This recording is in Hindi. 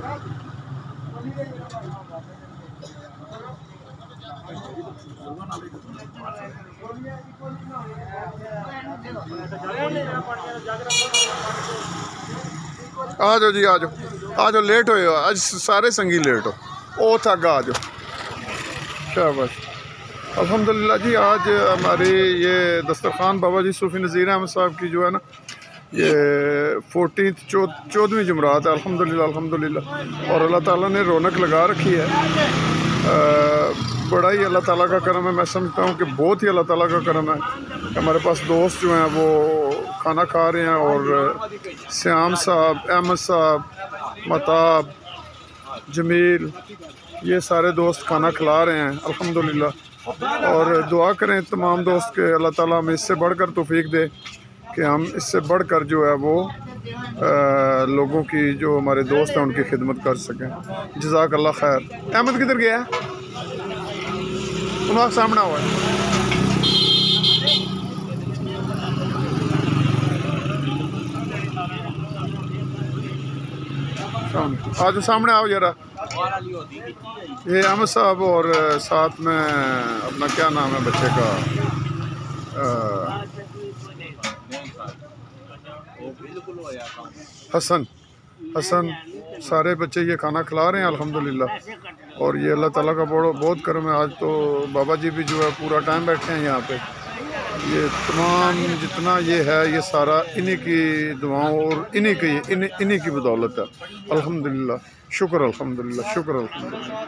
आ जाओ जी, आ जाओ, आ जाओ, लेट हो आज सारे संगी लेट हो। ओ थक आ जाओ, शाबाश। अल्हम्दुलिल्लाह जी, आज हमारी ये दस्तरखान बाबा जी सूफ़ी नज़ीर अहमद साहब की जो है ना, ये 14वीं जुमरात है। अल्हम्दुलिल्लाह अल्हम्दुलिल्लाह, और अल्लाह ताला ने रौनक लगा रखी है। बड़ा ही अल्लाह ताला का करम है। मैं समझता हूँ कि बहुत ही अल्लाह ताला का करम है कि हमारे पास दोस्त जो हैं वो खाना खा रहे हैं, और श्याम साहब, अहमद साहब, मताब, जमील, ये सारे दोस्त खाना खिला रहे हैं अल्हम्दुलिल्लाह। और दुआ करें तमाम दोस्त के अल्लाह ताला हमें इससे बढ़कर तौफीक दे कि हम इससे बढ़कर जो है वो लोगों की, जो हमारे दोस्त हैं उनकी खिदमत कर सकें। जज़ाकल्लाह खैर। अहमद किधर गया है? तुम्हारा सामने हुआ है। आज सामने आओ जरा। ये अहमद साहब और साथ में अपना क्या नाम है बच्चे का, हसन। हसन, सारे बच्चे ये खाना खिला रहे हैं अल्हम्दुलिल्लाह। और ये अल्लाह ताला का बहुत करम है। आज तो बाबा जी भी जो है पूरा टाइम बैठे हैं यहाँ पे। ये तमाम जितना ये है, ये सारा इन्हीं की दुआओं और इन्हीं की बदौलत है अल्हम्दुलिल्लाह। शुक्र अल्हम्दुलिल्लाह, शुक्र अल्हम्दुलिल्लाह।